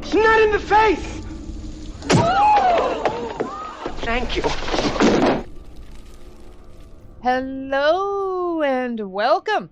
It's not in the face! Thank you. Hello and welcome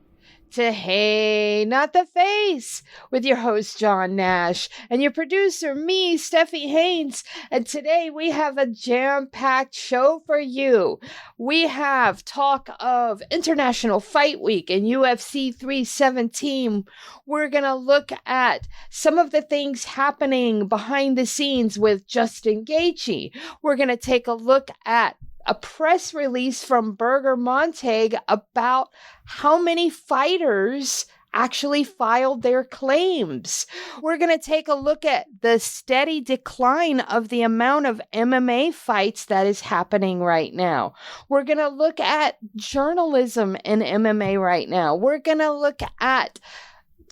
to Hey, Not the Face with your host, John Nash, and your producer, me, Steffi Haynes. And today we have a jam-packed show for you. We have talk of International Fight Week and UFC 317. We're going to look at some of the things happening behind the scenes with Justin Gaethje. We're going to take a look at a press release from Berger Montag about how many fighters actually filed their claims. We're going to take a look at the steady decline of the amount of MMA fights that is happening right now. We're going to look at journalism in MMA right now. We're going to look at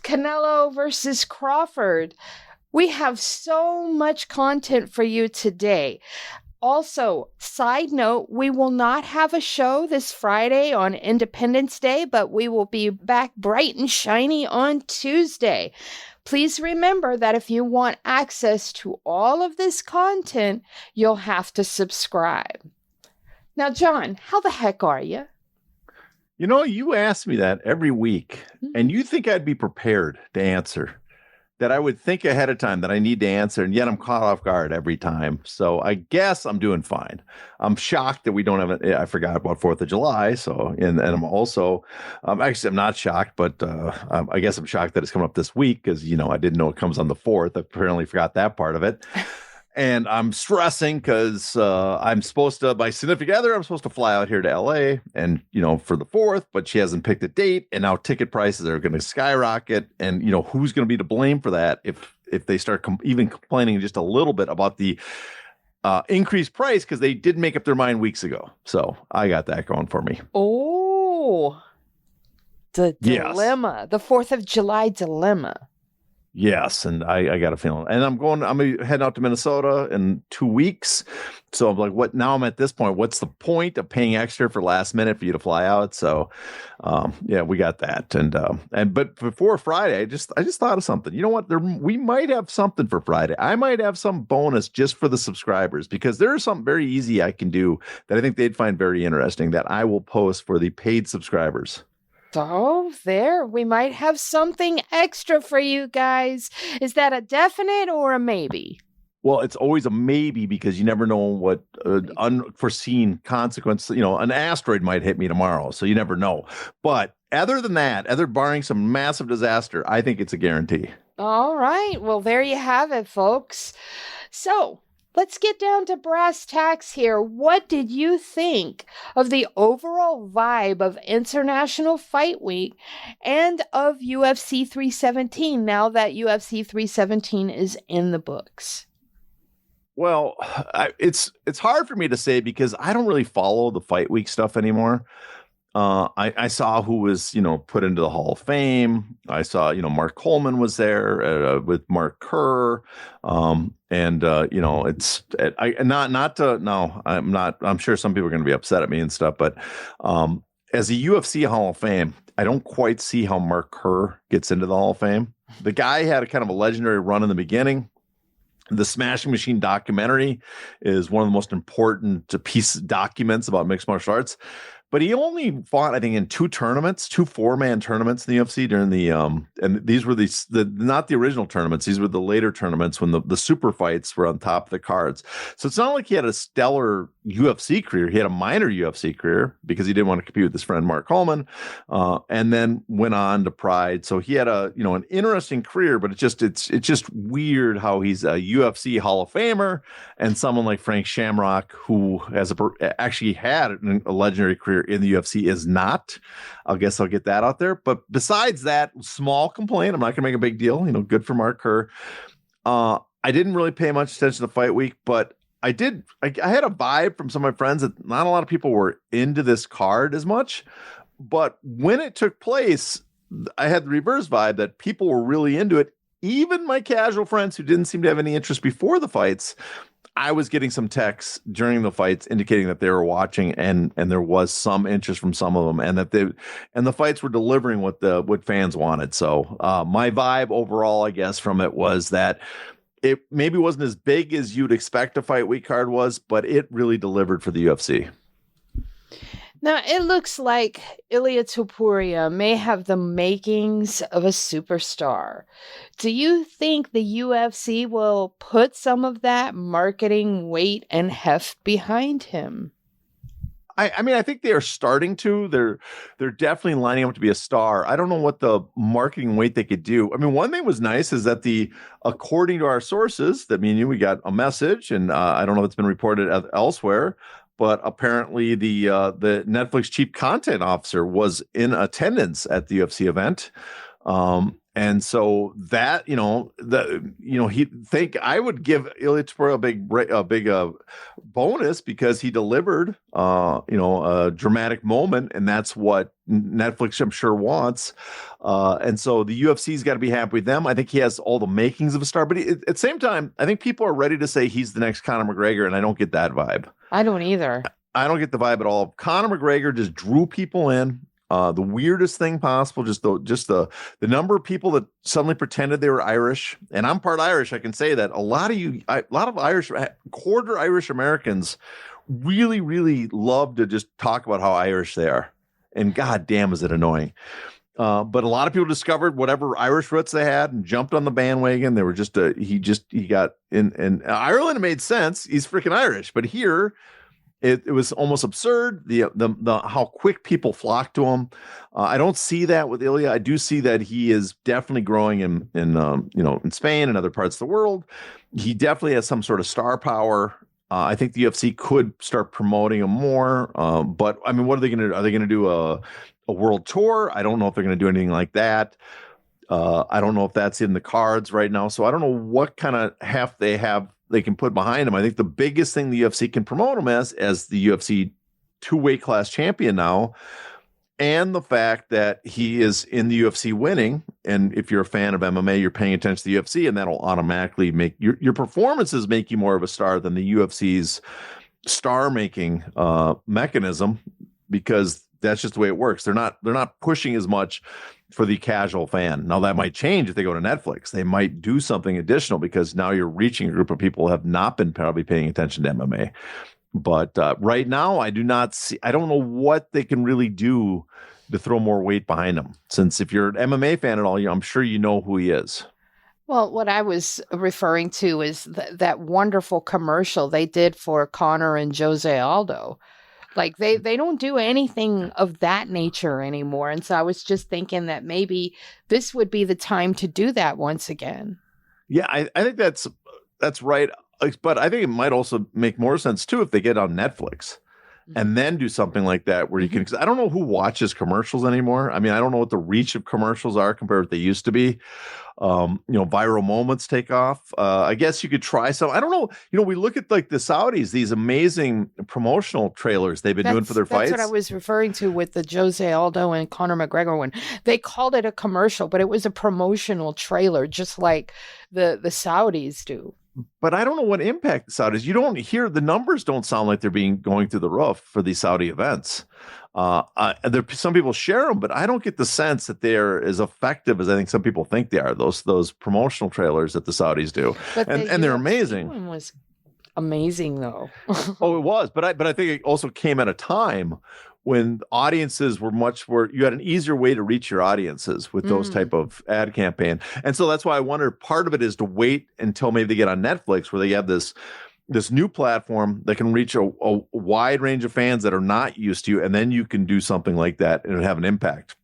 Canelo versus Crawford. We have so much content for you today. Also, side note, we will not have a show this Friday on Independence Day, but we will be back bright and shiny on Tuesday. Please remember that if you want access to all of this content, you'll have to subscribe. Now, John, how the heck are you? You know, you ask me that every week, and you think I'd be prepared to answer. That I would think ahead of time that I need to answer, and yet I'm caught off guard every time. So I guess I'm doing fine. I'm shocked that we don't have it. I forgot about 4th of July. So, and I'm also, actually, I'm not shocked, but I guess I'm shocked that it's coming up this week because, you know, I didn't know it comes on the 4th. I apparently forgot that part of it. And I'm stressing because I'm supposed to, my significant other, I'm supposed to fly out here to LA and, you know, for the 4th, but she hasn't picked a date. And now ticket prices are going to skyrocket. And, you know, who's going to be to blame for that if they start even complaining just a little bit about the increased price because they did make up their mind weeks ago. So I got that going for me. Oh, the dilemma, the 4th of July dilemma. Yes, and I got a feeling. And I'm heading out to Minnesota in 2 weeks. So I'm like, what? Now I'm at this point. What's the point of paying extra for last minute for you to fly out? So, yeah, we got that. But before Friday, I just thought of something. You know what? We might have something for Friday. I might have some bonus just for the subscribers because there's something very easy I can do that I think they'd find very interesting that I will post for the paid subscribers. So there, we might have something extra for you guys. Is that a definite or a maybe? Well, it's always a maybe because you never know what unforeseen consequence, you know, an asteroid might hit me tomorrow. So you never know. But other than that, barring some massive disaster, I think it's a guarantee. All right. Well, there you have it, folks. So let's get down to brass tacks here. What did you think of the overall vibe of International Fight Week and of UFC 317 now that UFC 317 is in the books? Well, it's hard for me to say because I don't really follow the Fight Week stuff anymore. I saw who was, you know, put into the Hall of Fame. I saw, you know, Mark Coleman was there with Mark Kerr. You know, I'm sure some people are going to be upset at me and stuff, but as a UFC Hall of Fame, I don't quite see how Mark Kerr gets into the Hall of Fame. The guy had a kind of a legendary run in the beginning. The Smashing Machine documentary is one of the most important documents about mixed martial arts. But he only fought, I think, in 2 tournaments, 2 4-man tournaments in the UFC during the and these were not the original tournaments. These were the later tournaments when the super fights were on top of the cards. So it's not like he had a stellar UFC career. He had a minor UFC career because he didn't want to compete with his friend Mark Coleman, and then went on to Pride. So he had an interesting career, but it's just weird how he's a UFC Hall of Famer and someone like Frank Shamrock, who actually had a legendary career in the UFC, is not. I guess I'll get that out there. But besides that small complaint, I'm not going to make a big deal. You know, good for Mark Kerr. I didn't really pay much attention to Fight Week, but I had a vibe from some of my friends that not a lot of people were into this card as much. But when it took place, I had the reverse vibe that people were really into it. Even my casual friends who didn't seem to have any interest before the fights, I was getting some texts during the fights indicating that they were watching and there was some interest from some of them and that the fights were delivering what fans wanted. So my vibe overall, I guess, from it was that it maybe wasn't as big as you'd expect a fight week card was, but it really delivered for the UFC. Now, it looks like Ilia Topuria may have the makings of a superstar. Do you think the UFC will put some of that marketing weight and heft behind him? I mean, I think they are starting to. They're definitely lining up to be a star. I don't know what the marketing weight they could do. I mean, one thing was nice is that according to our sources, that me and you, we got a message, and I don't know if it's been reported elsewhere, but apparently the Netflix chief content officer was in attendance at the UFC event. And so that, I would give Ilia Topuria a big bonus because he delivered, a dramatic moment, and that's what Netflix, I'm sure, wants. And so the UFC's got to be happy with them. I think he has all the makings of a star, but at the same time, I think people are ready to say he's the next Conor McGregor, and I don't get that vibe. I don't either. I don't get the vibe at all. Conor McGregor just drew people in. The weirdest thing possible, just the number of people that suddenly pretended they were Irish, and I'm part Irish. I can say that a lot of Irish, quarter Irish Americans really, really love to just talk about how Irish they are, and God damn, is it annoying. But a lot of people discovered whatever Irish roots they had and jumped on the bandwagon. They were he got in Ireland. It made sense. He's freaking Irish, but here. It was almost absurd. The how quick people flock to him. I don't see that with Ilia. I do see that he is definitely growing in Spain and other parts of the world. He definitely has some sort of star power. I think the UFC could start promoting him more. But I mean, what are they going to do? Are they going to do a world tour? I don't know if they're going to do anything like that. I don't know if that's in the cards right now. So I don't know what kind of heft they can put behind him. I think the biggest thing the UFC can promote him as the UFC 2-weight class champion now, and the fact that he is in the UFC winning. And if you're a fan of MMA, you're paying attention to the UFC, and that'll automatically make your performances make you more of a star than the UFC's star making mechanism, because that's just the way it works. They're not pushing as much for the casual fan. Now that might change if they go to Netflix. They might do something additional because now you're reaching a group of people who have not been probably paying attention to MMA. But right now, I don't know what they can really do to throw more weight behind him. Since if you're an MMA fan at all, I'm sure you know who he is. Well, what I was referring to is that wonderful commercial they did for Conor and Jose Aldo. Like they don't do anything of that nature anymore. And so I was just thinking that maybe this would be the time to do that once again. Yeah, I think that's right. But I think it might also make more sense too if they get on Netflix and then do something like that where you can, because I don't know who watches commercials anymore. I mean, I don't know what the reach of commercials are compared to what they used to be. Viral moments take off. I guess you could try some. I don't know. We look at like the Saudis, these amazing promotional trailers they've been doing for their fights. That's what I was referring to with the Jose Aldo and Conor McGregor one. They called it a commercial, but it was a promotional trailer, just like the Saudis do. But I don't know what impact the Saudis. You don't hear the numbers. Don't sound like they're going through the roof for these Saudi events. Some people share them, but I don't get the sense that they're as effective as I think some people think they are. Those promotional trailers that the Saudis do, and they're amazing. One was amazing though. Oh, it was, but I think it also came at a time when audiences were you had an easier way to reach your audiences with those type of ad campaign. And so that's why I wonder, part of it is to wait until maybe they get on Netflix where they have this new platform that can reach a wide range of fans that are not used to you. And then you can do something like that and it would have an impact.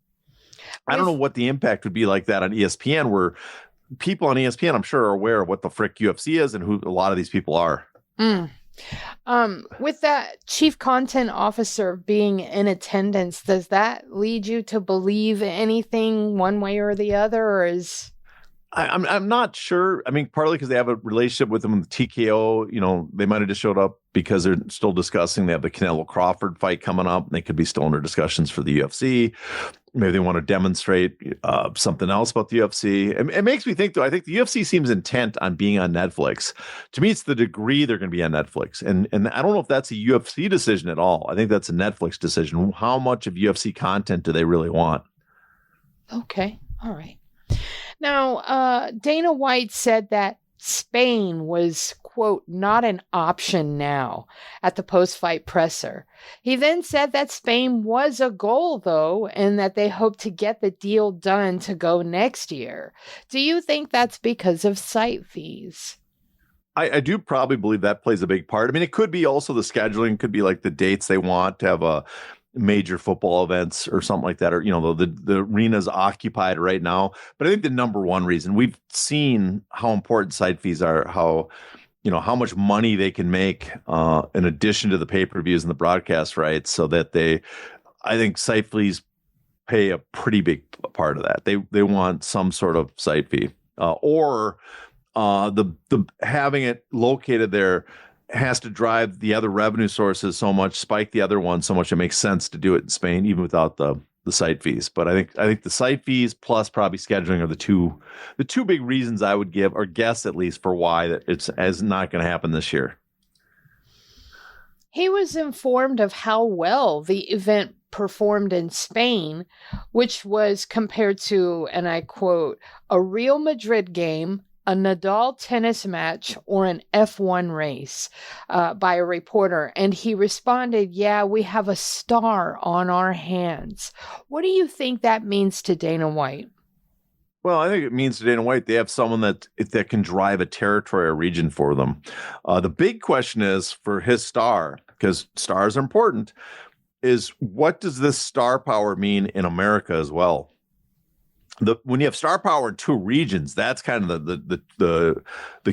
I don't know what the impact would be like that on ESPN, where people on ESPN, I'm sure, are aware of what the frick UFC is and who a lot of these people are. With that chief content officer being in attendance, does that lead you to believe anything one way or the other, or is... I'm not sure. I mean, partly because they have a relationship with them in the TKO. They might have just showed up because they're still discussing. They have the Canelo-Crawford fight coming up. And they could be still in their discussions for the UFC. Maybe they want to demonstrate something else about the UFC. It makes me think, though, I think the UFC seems intent on being on Netflix. To me, it's the degree they're going to be on Netflix. And I don't know if that's a UFC decision at all. I think that's a Netflix decision. How much of UFC content do they really want? Okay. All right. Now, Dana White said that Spain was, quote, not an option now at the post-fight presser. He then said that Spain was a goal, though, and that they hope to get the deal done to go next year. Do you think that's because of site fees? I do probably believe that plays a big part. I mean, it could be also the scheduling, could be like the dates they want to have a major football events or something like that, or, the arena's occupied right now. But I think the number one reason, we've seen how important site fees are, how much money they can make in addition to the pay-per-views and the broadcast rights, so that I think site fees pay a pretty big part of that. They want some sort of site fee, or the having it located there has to drive the other revenue sources so much, spike the other one so much, it makes sense to do it in Spain, even without the site fees. But I think the site fees plus probably scheduling are the two big reasons I would give, or guess at least, for why that it's not going to happen this year. He was informed of how well the event performed in Spain, which was compared to, and I quote, a Real Madrid game, a Nadal tennis match, or an F1 race, by a reporter. And he responded, yeah, we have a star on our hands. What do you think that means to Dana White? Well, I think it means to Dana White they have someone that can drive a territory or region for them. The big question is for his star, because stars are important, is what does this star power mean in America as well? When you have star power in two regions, that's kind of the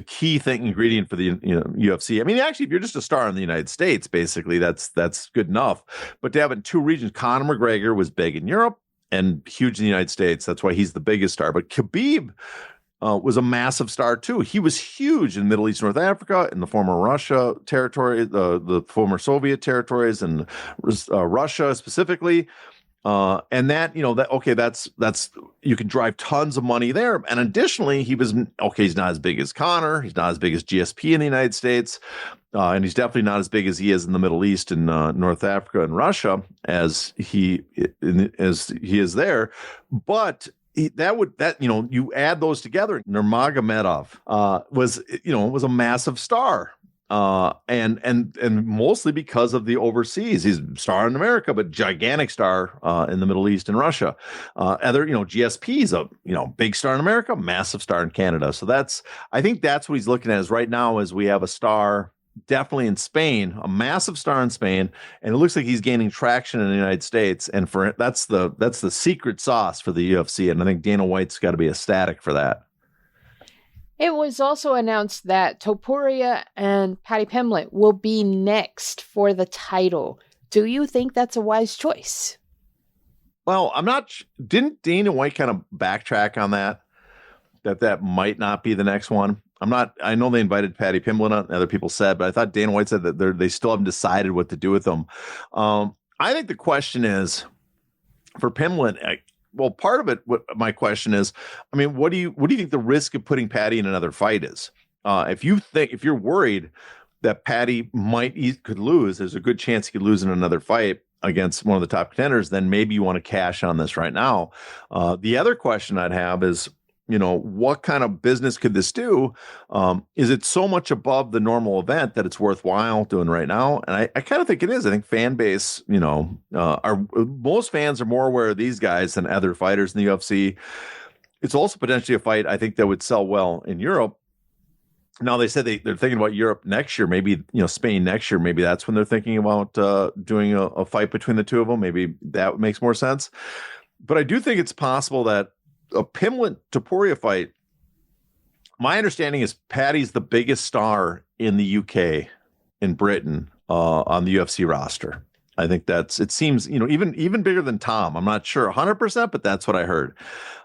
key ingredient for the UFC. I mean, actually, if you're just a star in the United States, basically, that's good enough. But to have it in two regions, Conor McGregor was big in Europe and huge in the United States. That's why he's the biggest star. But Khabib was a massive star too. He was huge in Middle East, North Africa, in the former Russia territory, the former Soviet territories, and Russia specifically. And that's you can drive tons of money there. And additionally, he's not as big as Conor. He's not as big as GSP in the United States. And he's definitely not as big as he is in the Middle East and North Africa and Russia as he is there. But you add those together. Nurmagomedov was a massive star. And mostly because of the overseas. He's a star in America, but gigantic star in the Middle East and Russia. GSP is a big star in America, massive star in Canada. So I think that's what he's looking at. Is right now is we have a star definitely in Spain, a massive star in Spain, and it looks like he's gaining traction in the United States. And that's the secret sauce for the UFC. And I think Dana White's got to be ecstatic for that. It was also announced that Topuria and Paddy Pimblett will be next for the title. Do you think that's a wise choice? Well, I'm not. Didn't Dana White kind of backtrack on that might not be the next one? I'm not. I know they invited Paddy Pimblett on, other people said, but I thought Dana White said that they still haven't decided what to do with them. I think the question is for Pimblett. Well, part of it, my question is, I mean, what do you think the risk of putting Paddy in another fight is? If you're worried that Paddy could lose, there's a good chance he could lose in another fight against one of the top contenders, then maybe you want to cash on this right now. The other question I'd have is, what kind of business could this do? Is it so much above the normal event that it's worthwhile doing right now? And I kind of think it is. I think fan base, most fans are more aware of these guys than other fighters in the UFC. It's also potentially a fight I think that would sell well in Europe. Now they said they're thinking about Europe next year, maybe Spain next year. Maybe that's when they're thinking about doing a fight between the two of them. Maybe that makes more sense. But I do think it's possible that a Pimblett-Topuria fight, my understanding is Paddy's the biggest star in the UK, in Britain, on the UFC roster. I think it seems, even bigger than Tom. I'm not sure 100%, but that's what I heard.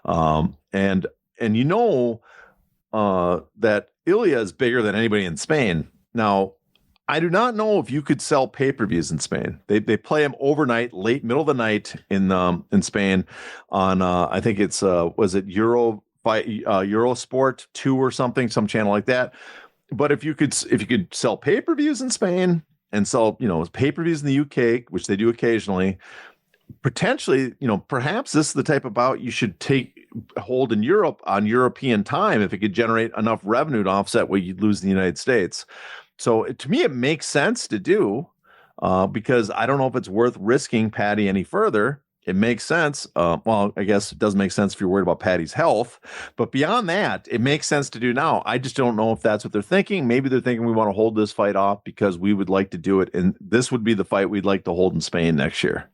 And that Ilia is bigger than anybody in Spain. Now, I do not know if you could sell pay-per-views in Spain. They play them overnight, late middle of the night in Spain on I think it's was it Eurosport 2 or something, some channel like that. But if you could sell pay-per-views in Spain and sell pay-per-views in the UK, which they do occasionally, potentially perhaps this is the type of bout you should take hold in Europe on European time if it could generate enough revenue to offset what you'd lose in the United States. So to me, it makes sense to do because I don't know if it's worth risking Paddy any further. It makes sense. Well, I guess it does make sense if you're worried about Paddy's health. But beyond that, it makes sense to do now. I just don't know if that's what they're thinking. Maybe they're thinking we want to hold this fight off because we would like to do it. And this would be the fight we'd like to hold in Spain next year.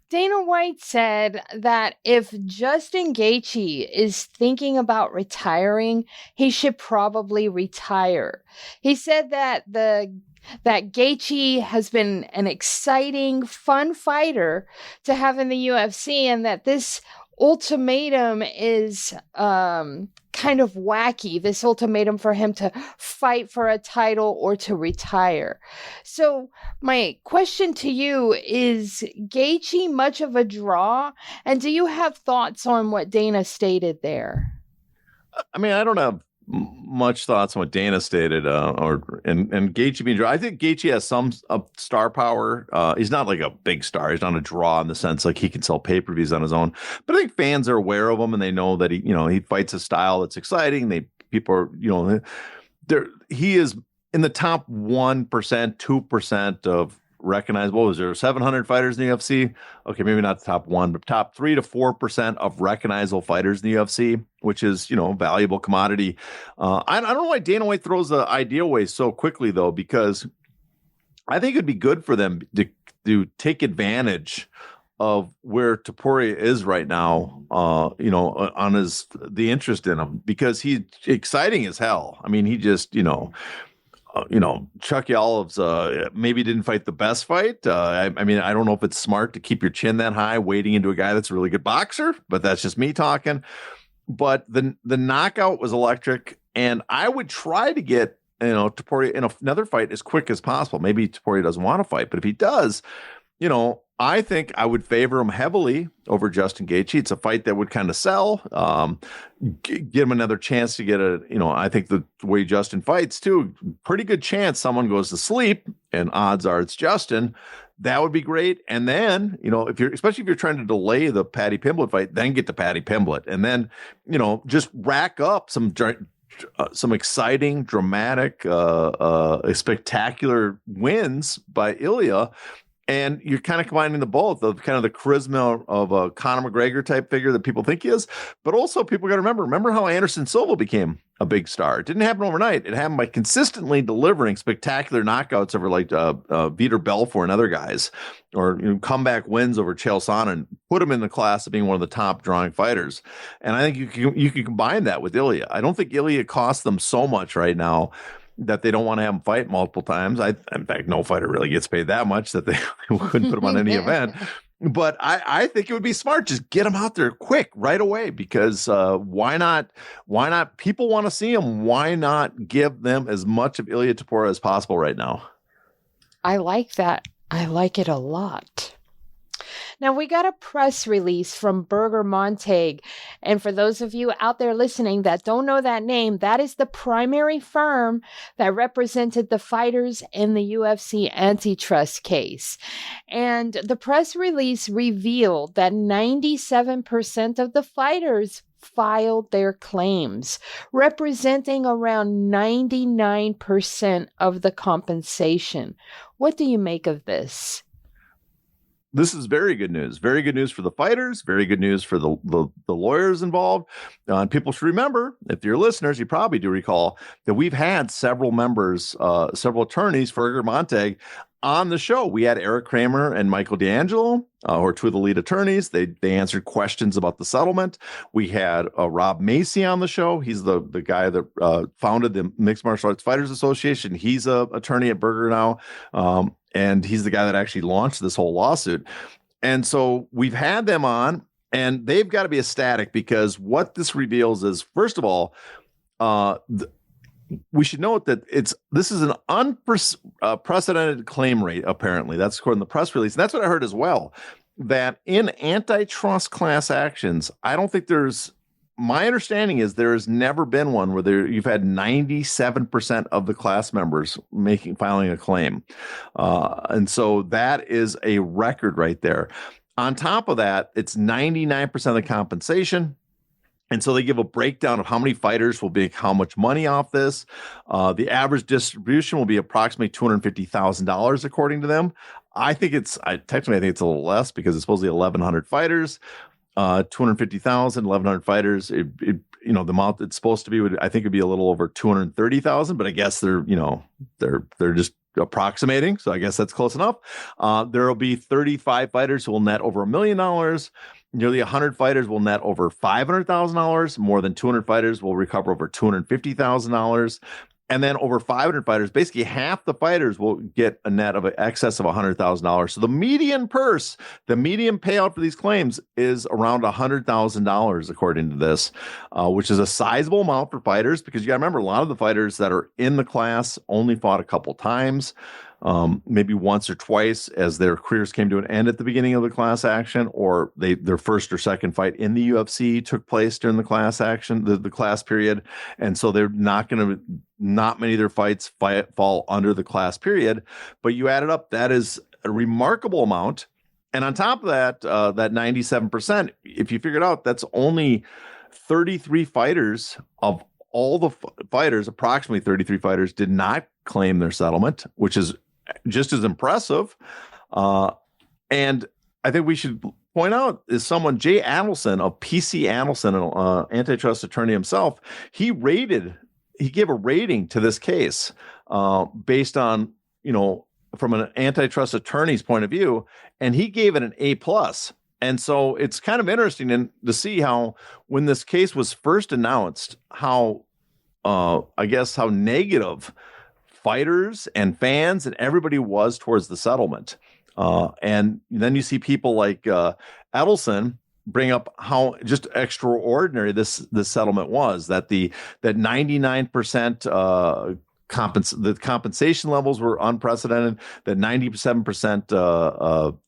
Dana White said that if Justin Gaethje is thinking about retiring, he should probably retire. He said that Gaethje has been an exciting, fun fighter to have in the UFC, and that this ultimatum is kind of wacky, this ultimatum for him to fight for a title or to retire. So my question to you is, Gaethje much of a draw? And do you have thoughts on what Dana stated there? I mean, I don't have much thoughts on what Dana stated, and Gaethje being draw. I think Gaethje has some star power. He's not like a big star. He's not a draw in the sense like he can sell pay-per-views on his own. But I think fans are aware of him and they know that he fights a style that's exciting. People are he is in the top 1%, 2% of recognizable. Was there 700 fighters in the UFC? Okay, maybe not the top 1, but top 3 to 4% of recognizable fighters in the UFC, which is valuable commodity. I don't know why Dana White throws the idea away so quickly though, because I think it'd be good for them to take advantage of where Topuria is right now. On the interest in him, because he's exciting as hell. I mean, he just Chucky Olives maybe didn't fight the best fight. I mean, I don't know if it's smart to keep your chin that high wading into a guy that's a really good boxer, but that's just me talking. But the knockout was electric, and I would try to get Topuria in another fight as quick as possible. Maybe Topuria doesn't want to fight, but if he does, I think I would favor him heavily over Justin Gaethje. It's a fight that would kind of sell, give him another chance to get I think the way Justin fights too, pretty good chance someone goes to sleep, and odds are it's Justin. That would be great. And then, especially if you're trying to delay the Paddy Pimblett fight, then get to Paddy Pimblett, and then, just rack up some exciting, dramatic, spectacular wins by Ilia. And you're kind of combining the both of kind of the charisma of a Conor McGregor type figure that people think he is, but also people got to remember how Anderson Silva became a big star. It didn't happen overnight. It happened by consistently delivering spectacular knockouts over like Vitor Belfort and other guys, or comeback wins over Chael Sonnen, and put him in the class of being one of the top drawing fighters. And I think you can combine that with Ilia. I don't think Ilia costs them so much right now that they don't want to have him fight multiple times. In fact, no fighter really gets paid that much that they couldn't put him on any event. But I think it would be smart. Just get him out there quick right away, because why not? Why not? People want to see him. Why not give them as much of Ilia Topuria as possible right now? I like that. I like it a lot. Now, we got a press release from Berger Montague. And for those of you out there listening that don't know that name, that is the primary firm that represented the fighters in the UFC antitrust case. And the press release revealed that 97% of the fighters filed their claims, representing around 99% of the compensation. What do you make of this? This is very good news. Very good news for the fighters. Very good news for the lawyers involved. And people should remember, if you're listeners, you probably do recall that we've had several members, several attorneys for Berger Montague on the show. We had Eric Kramer and Michael D'Angelo, who are two of the lead attorneys. They answered questions about the settlement. We had Rob Macy on the show. He's the guy that founded the Mixed Martial Arts Fighters Association. He's an attorney at Berger now. And he's the guy that actually launched this whole lawsuit. And so we've had them on, and they've got to be ecstatic, because what this reveals is, first of all, we should note that this is an unprecedented claim rate, apparently. That's according to the press release. And that's what I heard as well, that in antitrust class actions, I don't think my understanding is there has never been one where you've had 97% of the class members filing a claim. And so that is a record right there. On top of that, it's 99% of the compensation. And so they give a breakdown of how many fighters will make how much money off this. The average distribution will be approximately $250,000, according to them. I think it's a little less because it's supposedly 1,100 fighters, 250,000, 1,100 fighters. The amount it's supposed to be I think it'd be a little over 230,000, but I guess they're just approximating. So I guess that's close enough. There will be 35 fighters who will net over $1 million. Nearly 100 fighters will net over $500,000. More than 200 fighters will recover over $250,000. And then over 500 fighters, basically half the fighters will get a net of excess of $100,000. So the median payout for these claims is around $100,000, according to this, which is a sizable amount for fighters, because you got to remember, a lot of the fighters that are in the class only fought a couple times, maybe once or twice as their careers came to an end at the beginning of the class action, or their first or second fight in the UFC took place during the class action, the class period. And so they're not many of their fights fall under the class period, but you add it up, that is a remarkable amount. And on top of that, that 97%, if you figure it out, that's only 33 fighters of all the fighters, approximately 33 fighters did not claim their settlement, which is just as impressive. And I think we should point out is someone, Jay Adelson of PC Adelson, an antitrust attorney himself, he gave a rating to this case based on, from an antitrust attorney's point of view, and he gave it an A+. And so it's kind of interesting to see how, when this case was first announced, how negative fighters and fans and everybody was towards the settlement. And then you see people like Adelson bring up how just extraordinary this settlement was, that 99% the compensation levels were unprecedented, that 97%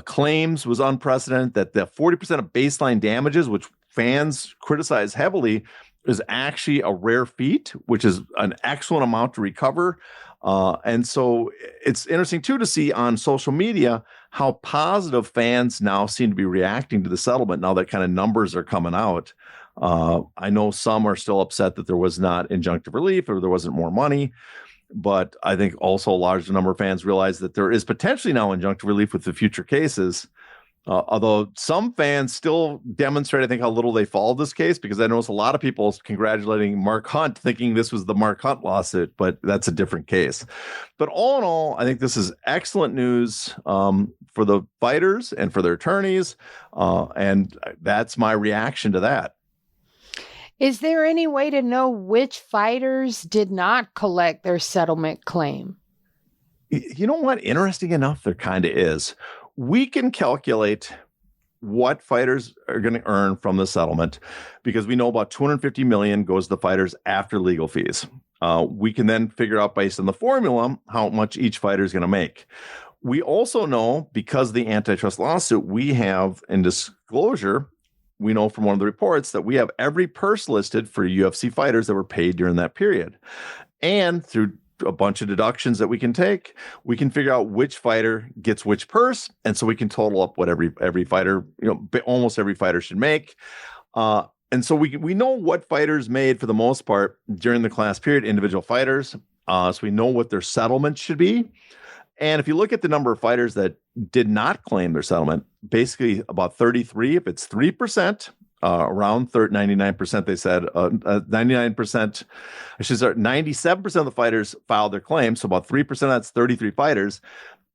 claims was unprecedented, that the 40% of baseline damages, which fans criticize heavily, is actually a rare feat, which is an excellent amount to recover. And so it's interesting, too, to see on social media how positive fans now seem to be reacting to the settlement now that kind of numbers are coming out. I know some are still upset that there was not injunctive relief or there wasn't more money, but I think also a large number of fans realize that there is potentially now injunctive relief with the future cases. Although some fans still demonstrate, I think, how little they followed this case, because I noticed a lot of people congratulating Mark Hunt, thinking this was the Mark Hunt lawsuit, but that's a different case. But all in all, I think this is excellent news for the fighters and for their attorneys, and that's my reaction to that. Is there any way to know which fighters did not collect their settlement claim? You know what? Interesting enough, there kind of is. We can calculate what fighters are going to earn from the settlement because we know about $250 million goes to the fighters after legal fees. We can then figure out, based on the formula, how much each fighter is going to make. We also know, because of the antitrust lawsuit, we have in disclosure, we know from one of the reports that we have every purse listed for UFC fighters that were paid during that period. And through a bunch of deductions that we can take, we can figure out which fighter gets which purse, and so we can total up what every fighter, almost every fighter should make. And so we know what fighters made for the most part during the class period, individual fighters. So we know what their settlement should be. And if you look at the number of fighters that did not claim their settlement, basically about 33, if it's 3%. Around 99%, they said 99%, 97% of the fighters filed their claims. So about 3%, that's 33 fighters.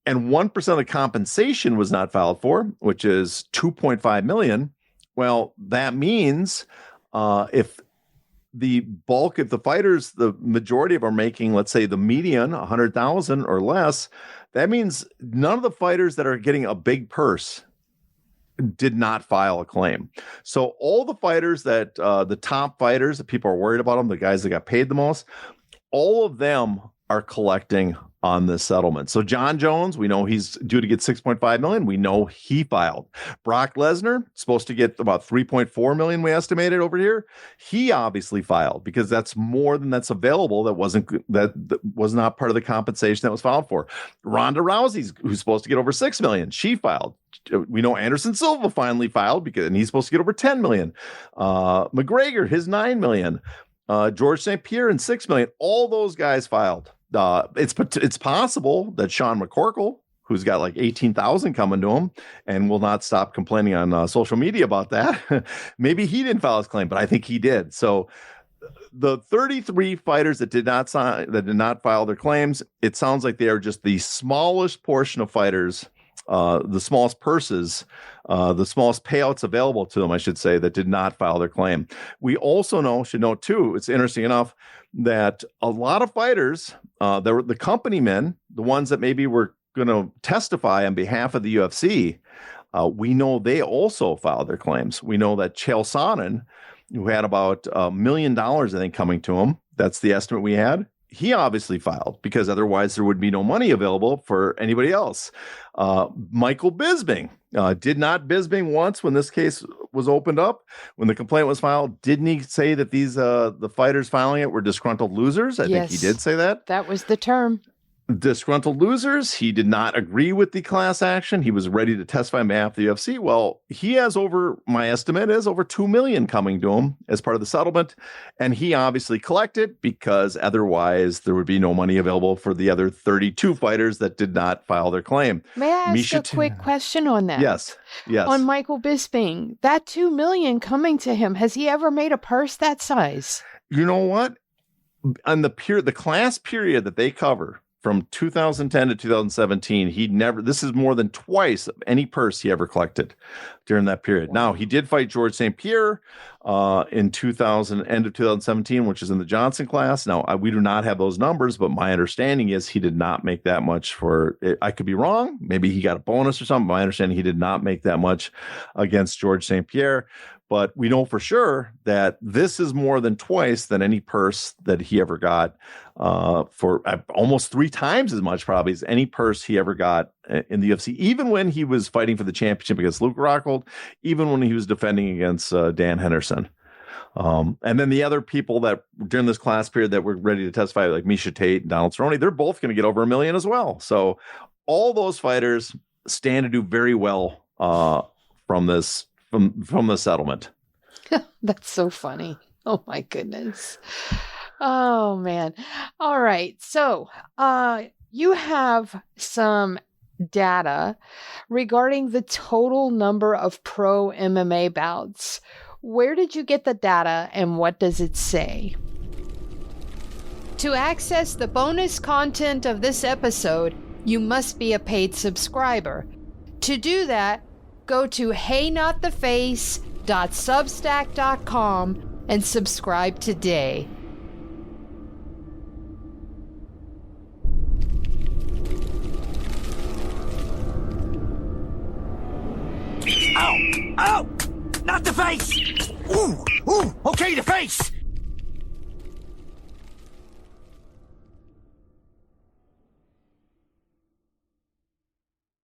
And 1% of the compensation was not filed for, which is $2.5 million. Well, that means if the fighters, the majority of them are making, let's say the median, 100,000 or less, that means none of the fighters that are getting a big purse did not file a claim. So all the fighters that the top fighters that people are worried about them, the guys that got paid the most, all of them are collecting on this settlement. So John Jones, we know he's due to get $6.5 million. We know he filed. Brock Lesnar, supposed to get about $3.4 million, we estimated over here. He obviously filed because that's more than that's available. That was not part of the compensation that was filed for. Ronda Rousey's, who's supposed to get over $6 million, she filed. We know Anderson Silva finally filed and he's supposed to get over $10 million. McGregor, his $9 million. George St. Pierre and $6 million. All those guys filed. It's possible that Sean McCorkle, who's got like 18,000 coming to him and will not stop complaining on social media about that. Maybe he didn't file his claim, but I think he did. So the 33 fighters that did not file their claims, it sounds like they are just the smallest portion of fighters, the smallest purses, the smallest payouts available to them, I should say, that did not file their claim. We also should note too, it's interesting enough that a lot of fighters, the company men, the ones that maybe were going to testify on behalf of the UFC, we know they also filed their claims. We know that Chael Sonnen, who had about $1 million, I think, coming to him, that's the estimate we had, he obviously filed because otherwise there would be no money available for anybody else. Michael Bisping, did not Bisping once when this case was opened up, when the complaint was filed, didn't he say that these the fighters filing it were disgruntled losers? I think he did say that. That was the term. Disgruntled losers. He did not agree with the class action. He was ready to testify on behalf of the UFC. Well, he has my estimate is over $2 million coming to him as part of the settlement. And he obviously collected because otherwise there would be no money available for the other 32 fighters that did not file their claim. May I ask a quick question on that? Yes. On Michael Bisping, that $2 million coming to him, has he ever made a purse that size? You know what? On the class period that they cover, from 2010 to 2017, this is more than twice of any purse he ever collected during that period. Wow. Now, he did fight George St. Pierre in end of 2017, which is in the Johnson class. Now, we do not have those numbers, but my understanding is he did not make that much for it. I could be wrong. Maybe he got a bonus or something. My understanding, he did not make that much against George St. Pierre. But we know for sure that this is more than twice than any purse that he ever got, for almost 3 times as much probably as any purse he ever got in the UFC, even when he was fighting for the championship against Luke Rockhold, even when he was defending against Dan Henderson. And then the other people that during this class period that were ready to testify, like Misha Tate and Donald Cerrone, they're both going to get over $1 million as well. So all those fighters stand to do very well from the settlement. That's so funny. Oh my goodness. Oh man. All right. So you have some data regarding the total number of pro MMA bouts. Where did you get the data and what does it say? To access the bonus content of this episode, you must be a paid subscriber. To do that, go to heynottheface.substack.com and subscribe today. Ow! Ow! Not the face! Ooh! Ooh! Okay, the face!